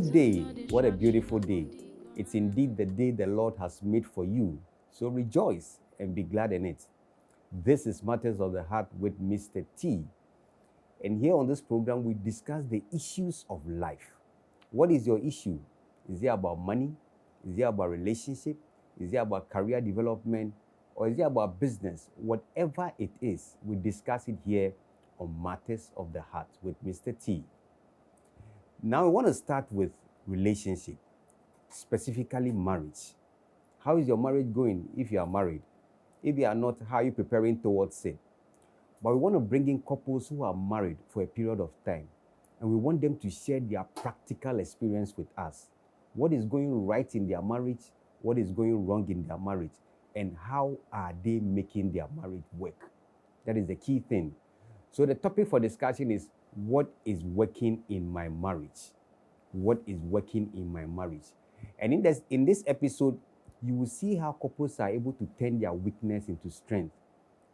Good day. What a beautiful day. It's indeed the day the Lord has made for you. So rejoice and be glad in it. This is Matters of the Heart with Mr. T. And here on this program, we discuss the issues of life. What is your issue? Is it about money? Is it about relationship? Is it about career development? Or is it about business? Whatever it is, we discuss it here on Matters of the Heart with Mr. T. Now, we want to start with relationship, specifically marriage. How is your marriage going if you are married? If you are not, how are you preparing towards it? But we want to bring in couples who are married for a period of time, and we want them to share their practical experience with us. What is going right in their marriage? What is going wrong in their marriage? And how are they making their marriage work? That is the key thing. So the topic for discussion is, what is working in my marriage? What is working in my marriage? And in this episode, you will see how couples are able to turn their weakness into strength.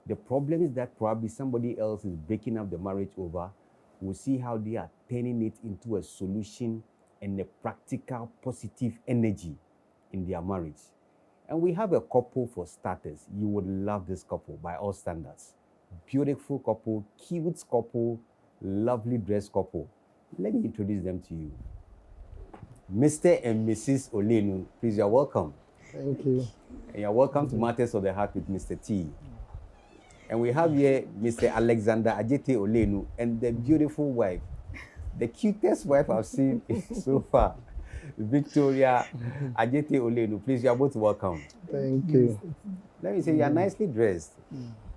The problem is that probably somebody else is breaking up the marriage over. We'll see how they are turning it into a solution and a practical, positive energy in their marriage. And we have a couple for starters. You would love this couple by all standards. Beautiful couple, cute couple, lovely dressed couple. Let me introduce them to you. Mr. and Mrs. Olenu, please, you're welcome. Thank you. And you're welcome to Matters of the Heart with Mr. T. And we have here Mr. Alexander Ajete Olenu and the beautiful wife, the cutest wife I've seen so far, Victoria Ajete Olenu. Please, you're both welcome. Thank you. Let me say, you're nicely dressed.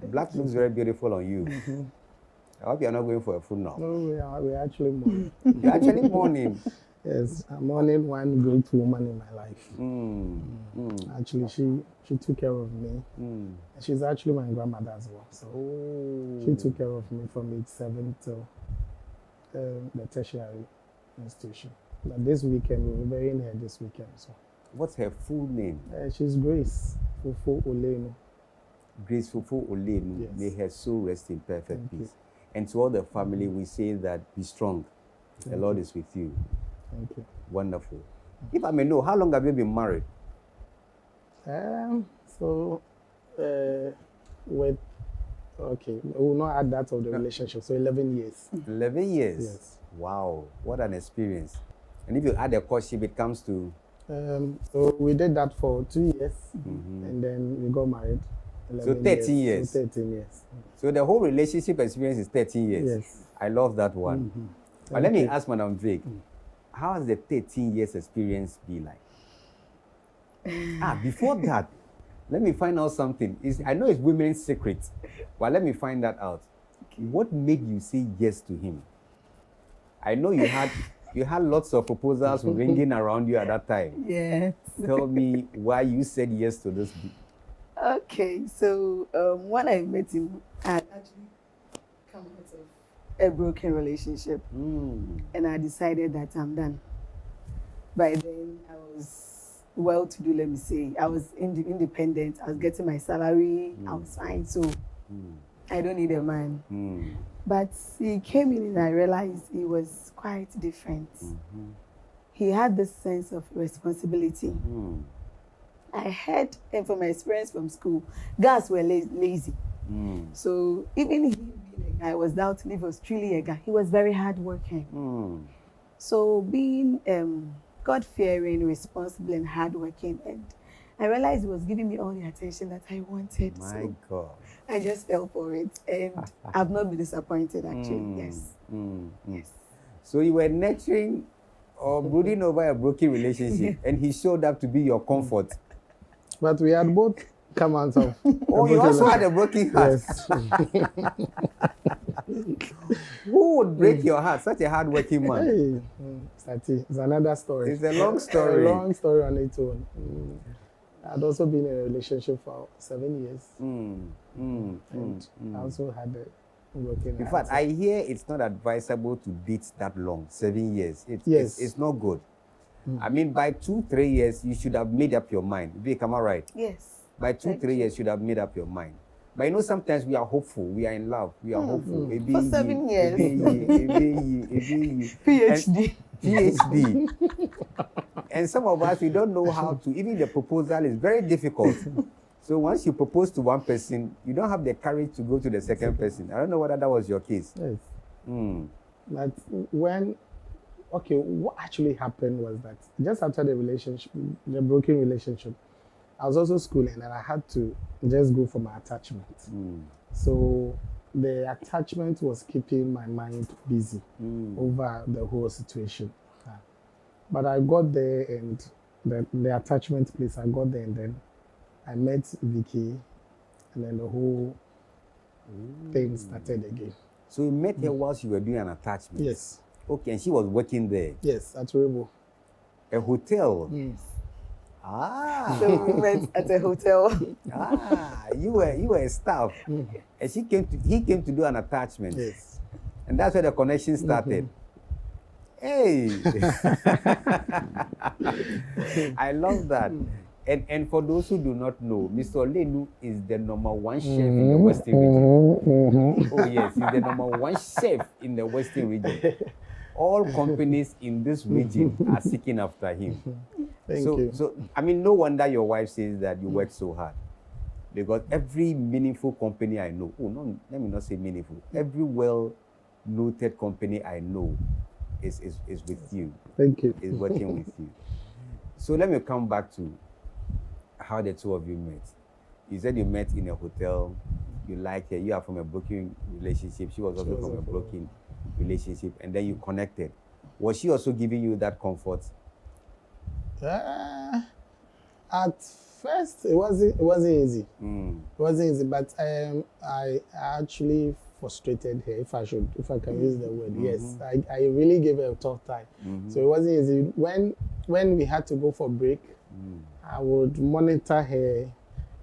Black looks very beautiful on you. I hope you're not going for a funeral. No, we're actually mourning. You're actually mourning. Yes, I'm mourning one great woman in my life. Actually, she took care of me. She's actually my grandmother as well. So she took care of me from age 7 till the tertiary institution. But this weekend, we're burying her this weekend. So. What's her full name? She's Grace Fufu Olenu. Grace Fufu Olenu. Yes. May her soul rest in perfect Thank peace. you. And to all the family, we say that be strong. The Lord is with you. Thank you. Wonderful. If I may know, how long have you been married? We will not add that of the relationship. So 11 years. 11 years? Yes. Wow, what an experience. And if you add a courtship, it comes to? So we did that for 2 years, and then we got married. So 13 years. So 13 years. So the whole relationship experience is 13 years. Yes. I love that one. But let me ask Madam Drake, how has the 13 years experience be like? Before that, let me find out something. I know it's women's secret, but let me find that out. What made you say yes to him? I know you had lots of proposals ringing around you at that time. Yes. Tell me why you said yes to this. Okay, so when I met him, I had actually come out of a broken relationship, and I decided that I'm done. By then, I was well-to-do, let me say. I was independent. I was getting my salary. I was fine, so I don't need a man. But he came in and I realized he was quite different. He had this sense of responsibility. I heard, and from my experience from school, guys were lazy. So even he being a guy, I was doubting if he was truly a guy. He was very hardworking. So being God-fearing, responsible, and hardworking, and I realized he was giving me all the attention that I wanted. My God. I just fell for it, and I've not been disappointed, actually. Yes. Yes. So you were nurturing or brooding over a broken relationship, and he showed up to be your comfort. But we had both come out of. Oh, you also had a broken heart. Yes. Who would break your heart? Such a hard-working man. Hey, it's another story. It's a long story. A long story on its own. I'd also been in a relationship for 7 years. And I also had a broken heart. In fact, I hear it's not advisable to date that long, 7 years. It's not good. I mean, by 2-3 years, you should have made up your mind. Vic, am I right? Yes. By 2-3 years, you should have made up your mind. But you know, sometimes we are hopeful, we are in love, we are hopeful. For 7 years. PhD. PhD. And some of us, we don't know how to, even the proposal is very difficult. So once you propose to one person, you don't have the courage to go to the second person. I don't know whether that was your case. Yes. Mm. But what actually happened was that just after the relationship, the broken relationship, I was also schooling and I had to just go for my attachment. So the attachment was keeping my mind busy over the whole situation. But I got there and the attachment place, I got there and then I met Vicky and then the whole thing started again. So you met her whilst you were doing an attachment? Yes. Okay, and she was working there? Yes, at Rebo. A hotel? Yes. Ah. So we met at a hotel. You were a staff. And he came to do an attachment. Yes. And that's where the connection started. Hey. I love that. And for those who do not know, Mr. Olenu is the #1 chef in the Western region. Oh yes, he's the #1 chef in the Western region. All companies in this region are seeking after him. Thank you. So I mean, no wonder your wife says that you work so hard. Because every meaningful company I know, let me not say meaningful, every well-noted company I know is with you. Thank you. Is working with you. So let me come back to how the two of you met. You said you met in a hotel, you liked her, you are from a broken relationship, she was also from a broken relationship, and then you connected. Was she also giving you that comfort? At first, it wasn't easy. It wasn't easy, but I actually frustrated her, if I can use the word. Yes, I really gave her a tough time. So it wasn't easy. When we had to go for break, I would monitor her,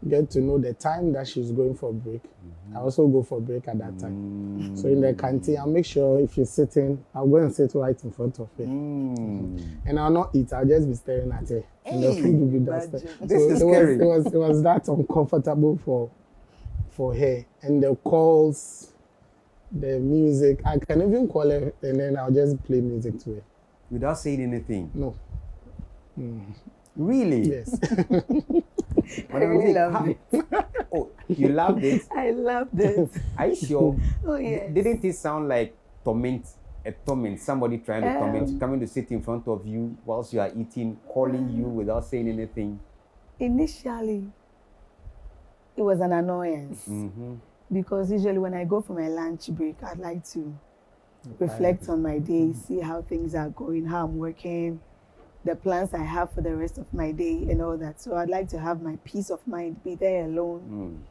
get to know the time that she's going for break. I also go for break at that time. So in the canteen, I'll make sure if she's sitting, I'll go and sit right in front of her. And I'll not eat, I'll just be staring at her. And the food will be downstairs. This is scary. It was that uncomfortable for her. And the calls, the music, I can even call her and then I'll just play music to her. Without saying anything? No. Really? Yes. I really loved it. Oh, you loved it? I loved it. Are you sure? Oh, yes. Didn't it sound like torment? A torment, somebody trying to torment, coming to sit in front of you whilst you are eating, calling you without saying anything? Initially, it was an annoyance. Because usually when I go for my lunch break, I'd like to reflect on my day, see how things are going, how I'm working, the plans I have for the rest of my day and all that. So I'd like to have my peace of mind, be there alone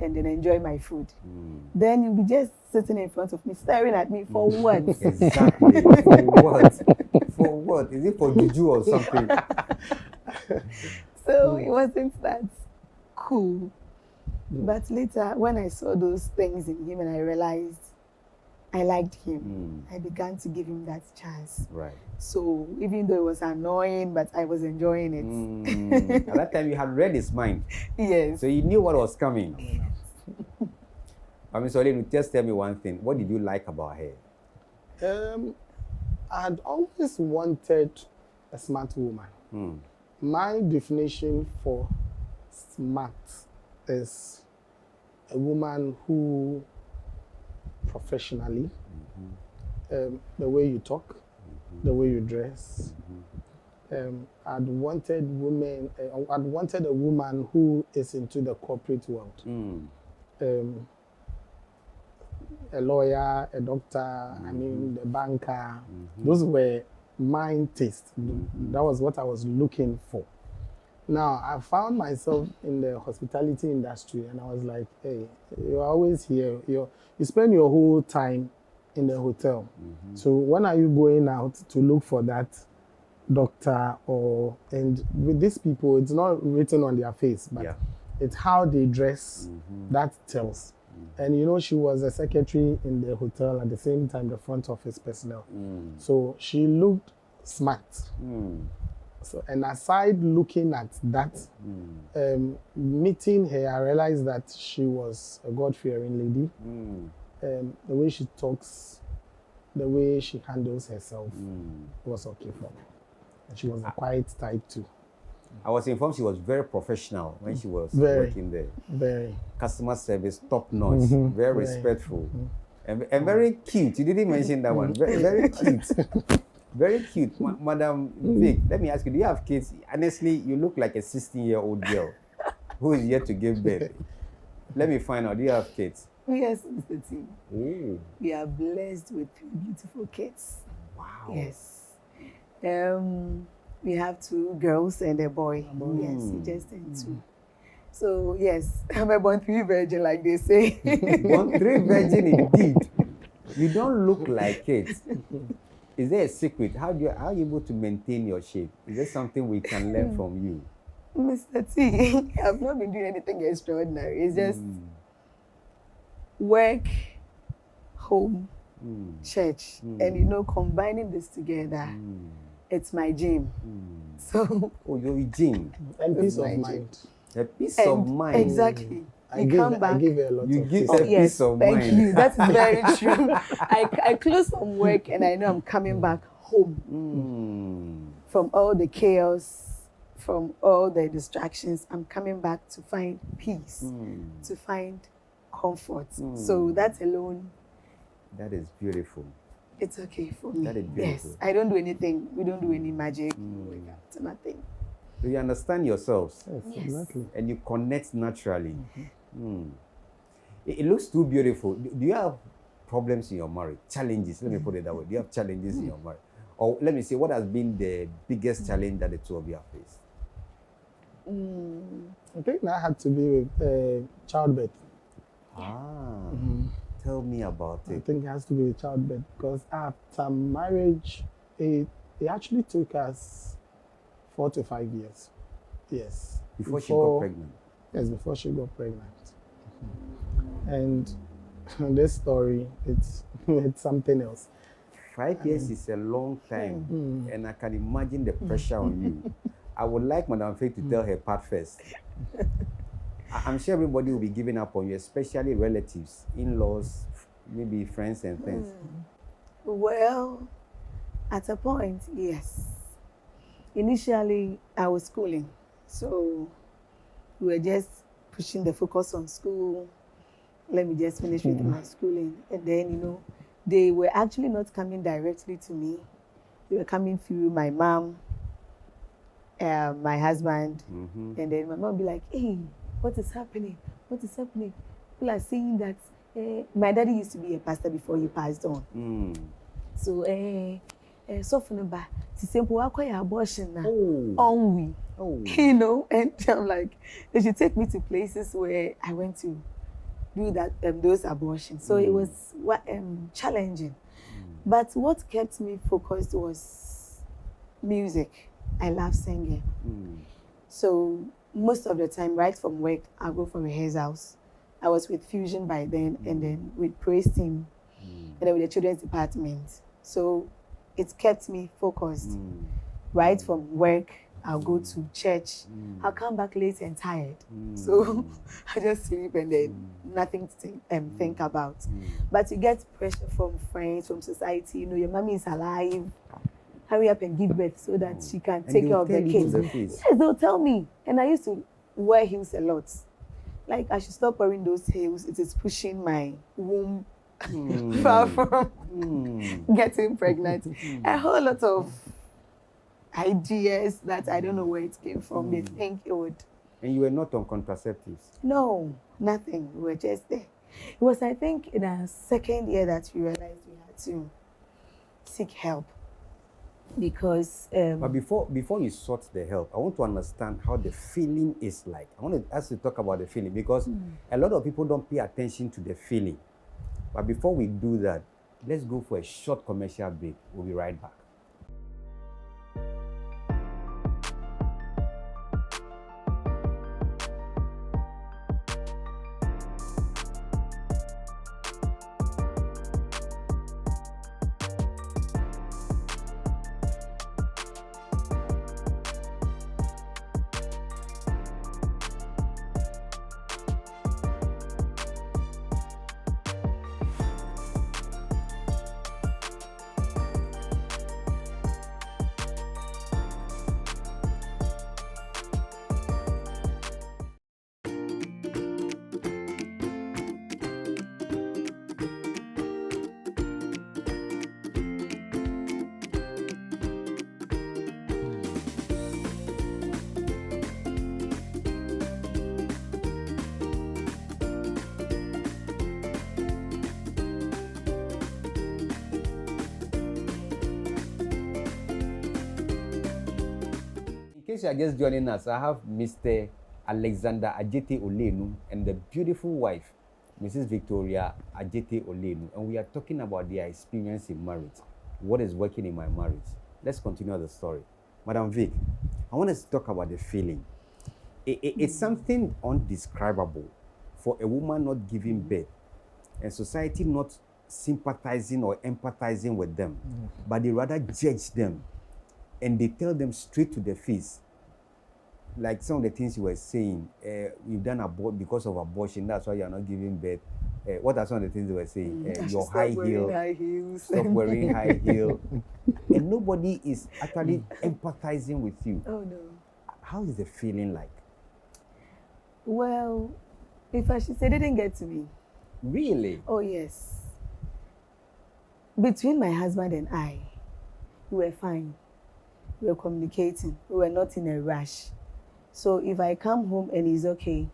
and then enjoy my food. Then you'll be just sitting in front of me, staring at me for what? Exactly. For what? For what? Is it for juju or something? So it wasn't that cool. But later, when I saw those things in him and I realized I liked him, I began to give him that chance. Right. So even though it was annoying, but I was enjoying it. At that time, you had read his mind. Yes. So you knew what was coming. Ms. Olenu, just tell me one thing. What did you like about her? I had always wanted a smart woman. My definition for smart is a woman who professionally, the way you talk, the way you dress. I'd wanted a woman who is into the corporate world. A lawyer, a doctor, the banker. Those were my tastes. That was what I was looking for. Now, I found myself in the hospitality industry and I was like, hey, you're always here. You spend your whole time in the hotel. So when are you going out to look for that doctor and with these people, it's not written on their face, but it's how they dress that tells. And she was a secretary in the hotel at the same time, the front office personnel. So she looked smart. So, and aside looking at that, meeting her, I realized that she was a God-fearing lady. The way she talks, the way she handles herself was okay for me. And she was a quiet type too. I was informed she was very professional when she was Very. working there. Very. Customer service, top notch, very respectful, and very cute. You didn't mention that one. Very, very cute. Very cute. Madam Vic, let me ask you, do you have kids? Honestly, you look like a 16-year-old girl who is yet to give birth. Let me find out, do you have kids? Yes, Mr. T. Oh. We are blessed with 3 beautiful kids. Wow. Yes. We have 2 girls and a boy. Yes, he just turned 2. So yes, I'm a born 3 virgin, like they say. Born 3 virgin indeed. You don't look like it. Is there a secret? How are you able to maintain your shape? Is there something we can learn from you? Mr. T, I've not been doing anything extraordinary. It's just work, home, church, and combining this together. It's my gym. So. Oh, your gym. And peace of mind. A peace of mind. Exactly. I give her a lot you of give peace. a peace of mind. Thank you. That is very true. I close from work and I know I'm coming back home from all the chaos, from all the distractions. I'm coming back to find peace, to find comfort. So that alone. That is beautiful. It's okay for me. That is beautiful. Yes, I don't do anything. We don't do any magic. It's nothing. So you understand yourselves. Yes, exactly. And you connect naturally. It looks too beautiful. Do you have problems in your marriage? Challenges? Let me put it that way. Do you have challenges in your marriage? Or let me say, what has been the biggest challenge that the 2 of you have faced? I think that had to be with childbirth. Tell me about I it. think it has to be with childbirth because after marriage, it actually took us 4 to 5 years. Yes. Before she got pregnant? Yes, before she got pregnant. And this story, it's something else. 5 years is a long time, and I can imagine the pressure on you. I would like Madam Faith to tell her part first. I'm sure everybody will be giving up on you, especially relatives, in-laws, maybe friends and things. Well, at a point, yes. Initially, I was schooling, so we were just pushing the focus on school. Let me just finish with my schooling. And then, they were actually not coming directly to me. They were coming through my mom, my husband, and then my mom would be like, hey, what is happening? What is happening? People are saying that my daddy used to be a pastor before he passed on. So, so funaba, the simple abortion now, on we, and I'm like, they should take me to places where I went to do that, those abortions. So it was challenging. But what kept me focused was music. I love singing. So most of the time, right from work, I'll go for rehearsals. I was with Fusion by then, and then with Praise Team, and then with the children's department. So it kept me focused. Right from work, I'll go to church. I'll come back late and tired. So I just sleep and then nothing to think about. But you get pressure from friends, from society. Your mommy is alive. Hurry up and give birth so that she can take care of the kids. Yes, they'll tell me. And I used to wear heels a lot. Like, I should stop wearing those heels. It is pushing my womb far from getting pregnant. A whole lot of ideas that I don't know where it came from. They think it would. And you were not on contraceptives? No, nothing. We were just there. It was, I think, in our second year that we realized we had to seek help. Because but before you sought the help, I want to understand how the feeling is like. I want to ask you to talk about the feeling because a lot of people don't pay attention to the feeling. But before we do that, let's go for a short commercial break. We'll be right back. case you are just joining us, I have Mr. Alexander Ajete Olenu and the beautiful wife, Mrs. Victoria Ajete Olenu, and we are talking about their experience in marriage. What is working in my marriage? Let's continue the story. Madam Vic, I want us to talk about the feeling. It's something undescribable for a woman not giving birth and society not sympathizing or empathizing with them, but they rather judge them and they tell them straight to their face. Like some of the things you were saying, you've done abort because of abortion, that's why you're not giving birth. What are some of the things they were saying? Your high heel, stop wearing high heel. And nobody is actually empathizing with you. Oh no. How is the feeling like? Well, if I should say, they didn't get to me. Really? Oh yes. Between my husband and I, we were fine. We were communicating. We were not in a rush. So if I come home and he's okay,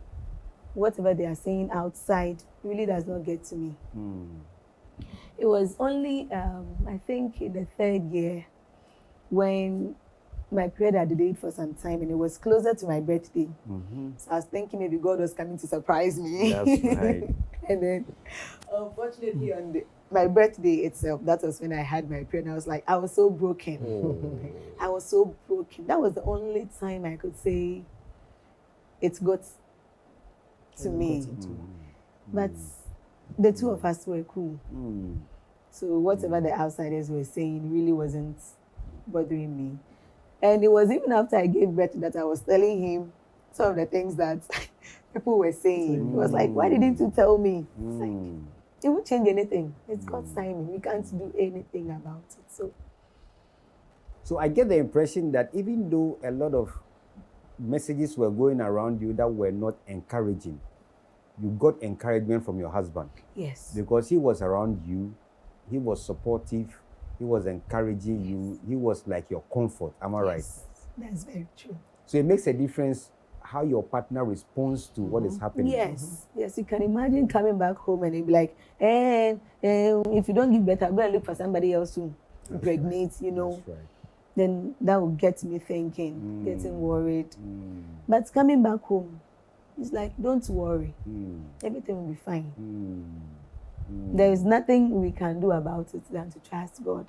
whatever they are saying outside really does not get to me. It was only, I think, in the 3rd year when my period had delayed for some time and it was closer to my birthday. So I was thinking maybe God was coming to surprise me. That's right. And then, unfortunately, on my birthday itself, that was when I had my period. I was so broken. I was so broken. That was the only time I could say it got to me. But the two of us were cool. So whatever the outsiders were saying really wasn't bothering me. And it was even after I gave birth that I was telling him some of the things that people were saying. He was like, why didn't you tell me? It's like, it won't change anything. It's God's timing. We can't do anything about it. So I get the impression that even though a lot of messages were going around you that were not encouraging, you got encouragement from your husband. Yes. Because he was around you, he was supportive, he was encouraging you, he was like your comfort. Am I right? That's very true. So it makes a difference how your partner responds to what is happening. Yes, yes. You can imagine coming back home and he'll be like, if you don't give birth, I'm going to look for somebody else to impregnate, you know. That's right. Then that will get me thinking, getting worried. But coming back home, it's like, don't worry. Everything will be fine. There is nothing we can do about it than to trust God.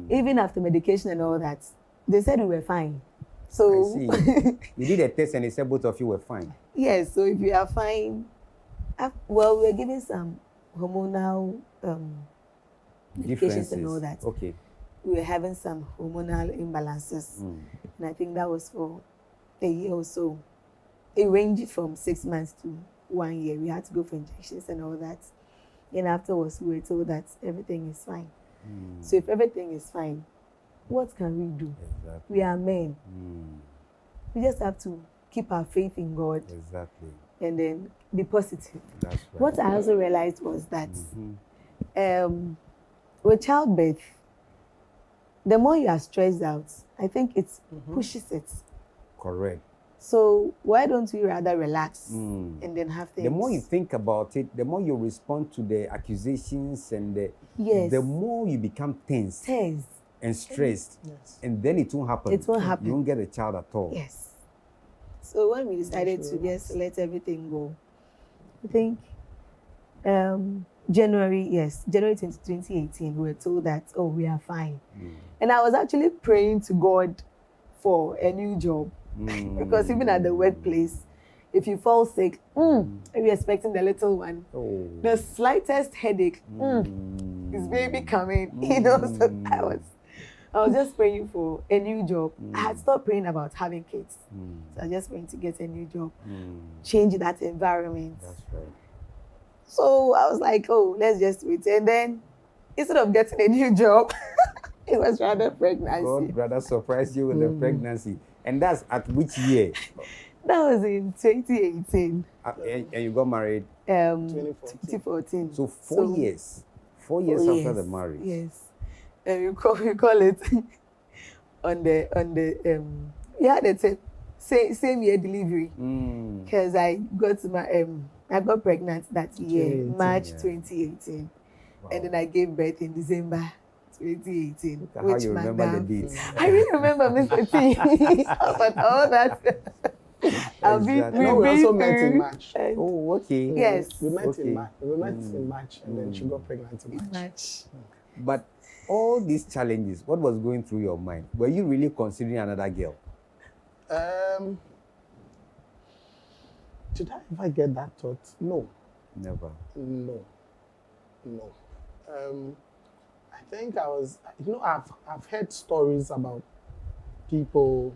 Even after medication and all that, they said we were fine. So I see. You did a test and they said both of you were fine. Yes, so if you are fine, well, we're giving some hormonal medications and all that. Okay. We were having some hormonal imbalances. And I think that was for a year or so. It ranged from 6 months to 1 year. We had to go for injections and all that. And afterwards, we were told that everything is fine. So if everything is fine, what can we do? Exactly. We are men. We just have to keep our faith in God. Exactly. And then be positive. That's right. What I also realized was that with childbirth, the more you are stressed out, I think it pushes it. Correct. So why don't we rather relax and then have things? The more you think about it, the more you respond to the accusations and the more you become tense and stressed. Yes. And then it won't happen. It won't happen. You won't get a child at all. Yes. So when we decided to just let everything go, I think January 2018, we were told that, we are fine. And I was actually praying to God for a new job. Because even at the workplace, if you fall sick, and you're expecting the little one, the slightest headache, is baby coming, you know. So I was just praying for a new job. I had stopped praying about having kids. So I was just praying to get a new job, change that environment. That's right. So I was like, let's just wait. And then instead of getting a new job, it was rather pregnancy. God rather surprised you with the pregnancy. And that's at which year? That was in 2018. And you got married? 2014. So 4 years. 4 years after the marriage. Yes. You call it on the same year delivery. Because I got pregnant that year, March 2018. Wow. And then I gave birth in December 2018. Look at how you remember the dates. I really remember Mr. T. But all that. Exactly. No, we also met in March. Oh, okay. Yes. We met Okay. in March. We met in March, and then she got pregnant in March. Much. But all these challenges, what was going through your mind? Were you really considering another girl? Did I ever get that thought? No. Never. No. I think I was, I've heard stories about people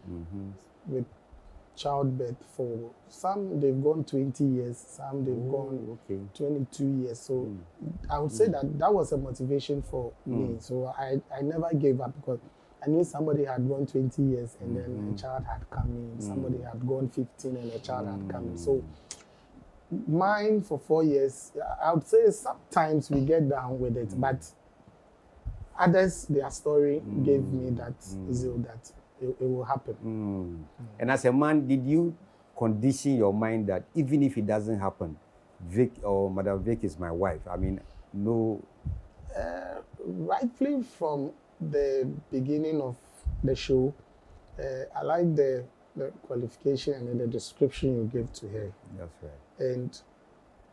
with childbirth for some they've gone 20 years, some they've gone 22 years. So I would say that was a motivation for me. So I never gave up because I knew somebody had gone 20 years and then a child had come in. Somebody had gone 15 and a child had come in. So mine for 4 years, I would say sometimes we get down with it, but others, their story gave me that zeal that it will happen. And as a man, did you condition your mind that even if it doesn't happen, Vic or Madam Vic is my wife? I mean, no. Rightfully from the beginning of the show, I like the qualification and then the description you gave to her. That's right. And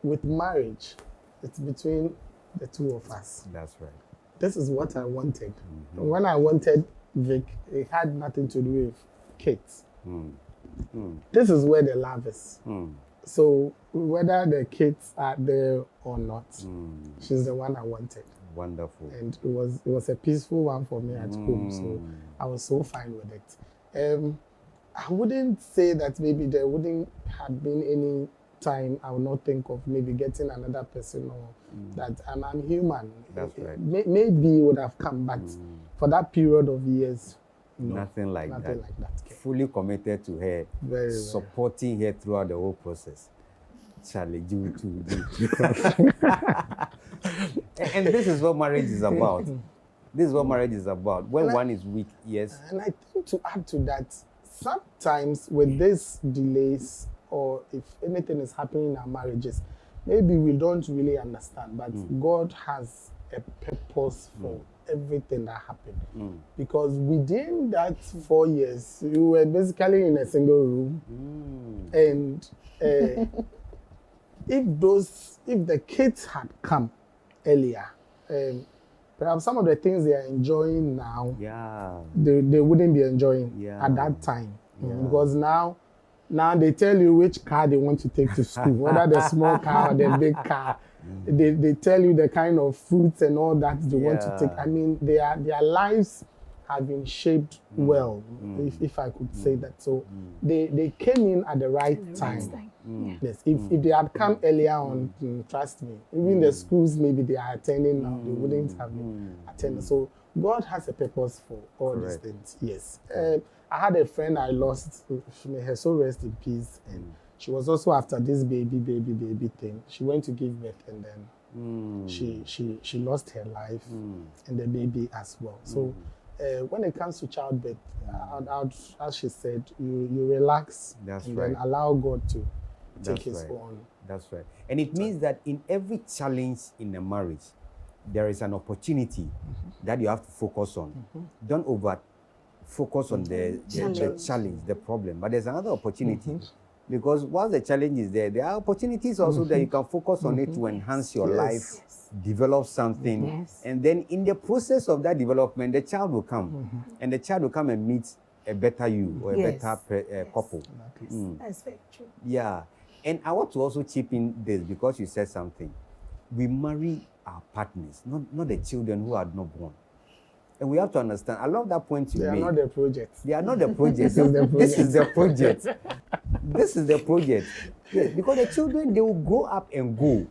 with marriage, it's between the two of us. That's right. This is what I wanted. When I wanted Vic, it had nothing to do with kids. This is where the love is. So whether the kids are there or not, she's the one I wanted. Wonderful. And it was a peaceful one for me at home. So I was so fine with it. I wouldn't say that maybe there wouldn't have been any time I would not think of maybe getting another person or that I'm human. That's right. Maybe it would have come, but for that period of years, no, nothing like that. Fully Fully committed to her, very supporting her throughout the whole process. Charlie, you too. And this is what marriage is about. This is what marriage is about. When one is weak, yes. And I think to add to that, sometimes with these delays or if anything is happening in our marriages, maybe we don't really understand, but God has a purpose for everything that happened. Because within that 4 years, you were basically in a single room. And if the kids had come earlier, perhaps some of the things they are enjoying now, they wouldn't be enjoying at that time. Because now they tell you which car they want to take to school, whether the small car or the big car. They tell you the kind of fruits and all that they want to take. I mean, their lives have been shaped well, if I could say that. So they came in at the right time. Yes, if they had come earlier on, trust me, even the schools maybe they are attending now, they wouldn't have been attending. So God has a purpose for all these things. Yes. I had a friend I lost, may her soul rest in peace, and she was also after this baby thing. She went to give birth and then she lost her life and the baby as well. So when it comes to childbirth, as she said, you relax then allow God to take his own. That's right. And it means that in every challenge in a marriage, there is an opportunity that you have to focus on. Don't over focus on the challenge, the problem. But there's another opportunity. Because while the challenge is there, there are opportunities also that you can focus on it to enhance your life, develop something. And then in the process of that development, the child will come. And the child will come and meet a better you or a better couple. That's very true. Yeah. And I want to also chip in this because you said something. We marry our partners, not the children who are not born. And we have to understand, I love that point you made. They are not the project. They are not the project. This is the project. This is the project. Yes, because the children, they will grow up and go.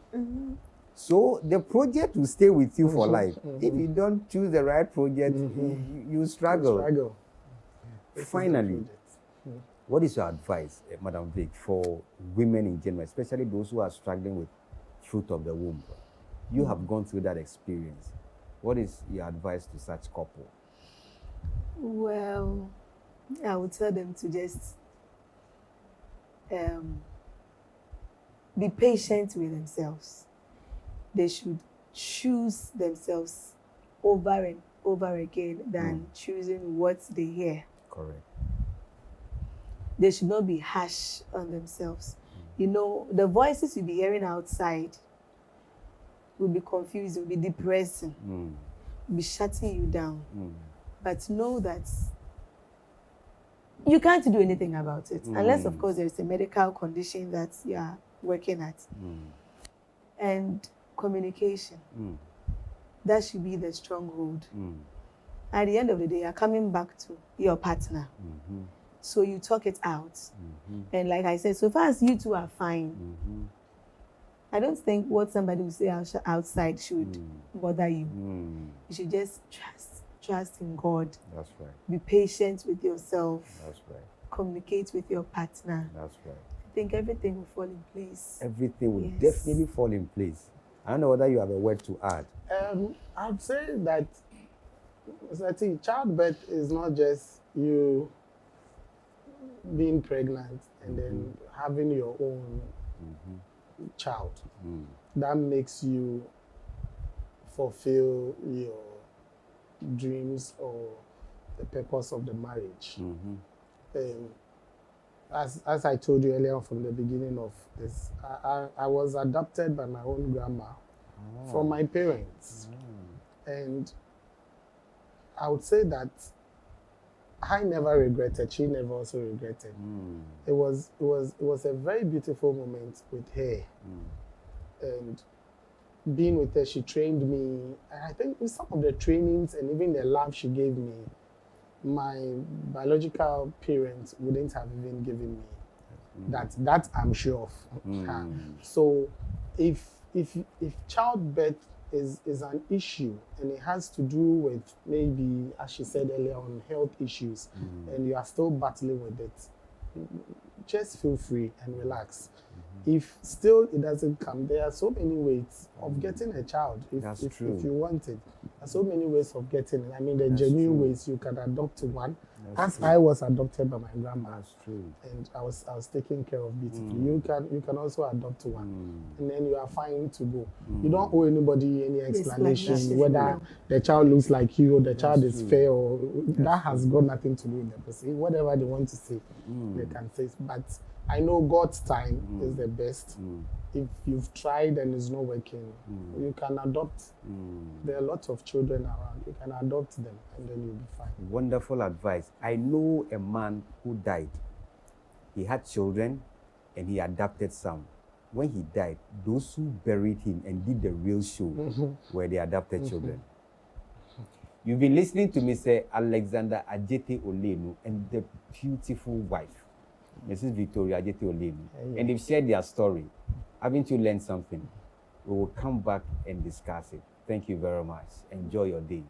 So the project will stay with you for life. If you don't choose the right project, you struggle. Finally, what is your advice, Madam Vic, for women in general, especially those who are struggling with fruit of the womb? You have gone through that experience. What is your advice to such couple? Well, I would tell them to just be patient with themselves. They should choose themselves over and over again than choosing what they hear. Correct. They should not be harsh on themselves. You know, the voices you'll be hearing outside will be confusing, will be depressing, will be shutting you down. But know that you can't do anything about it, unless, of course, there's a medical condition that you are working at. And communication, that should be the stronghold. At the end of the day, you're coming back to your partner. So you talk it out. And like I said, so far as you two are fine, I don't think what somebody will say outside should bother you. You should just trust in God. That's right. Be patient with yourself. That's right. Communicate with your partner. That's right. I think everything will fall in place. Everything will definitely fall in place. I don't know whether you have a word to add. I'd say that, I think childbirth is not just you being pregnant and then having your own child. That makes you fulfill your dreams or the purpose of the marriage. As I told you earlier from the beginning of this, I was adopted by my own grandma from my parents. And I would say that I never regretted. She never also regretted. It was a very beautiful moment with her. And being with her, she trained me. And I think with some of the trainings and even the love she gave me, my biological parents wouldn't have even given me. That I'm sure of. So if childbirth is an issue and it has to do with maybe, as she said earlier, on health issues, and you are still battling with it, just feel free and relax. If still it doesn't come, there are so many ways of getting a child if you want it. There are so many ways of getting it. I mean, the genuine ways you can adopt one. I was adopted by my grandma. That's true. And I was taken care of beautifully. You can also adopt one. And then you are fine to go. You don't owe anybody any explanation whether the child looks like you or the child is fair or that has got nothing to do with the person. Whatever they want to say, they can say. But I know God's time is the best. If you've tried and it's not working, you can adopt. There are lots of children around. You can adopt them and then you'll be fine. Wonderful advice. I know a man who died. He had children and he adopted some. When he died, those who buried him and did the real show were the adopted children. You've been listening to Mr. Alexander Adjetey Olenu and the beautiful wife, Mrs. Victoria Adjetey Olenu. And they've shared their story. Haven't you learned something? We will come back and discuss it. Thank you very much. Enjoy your day.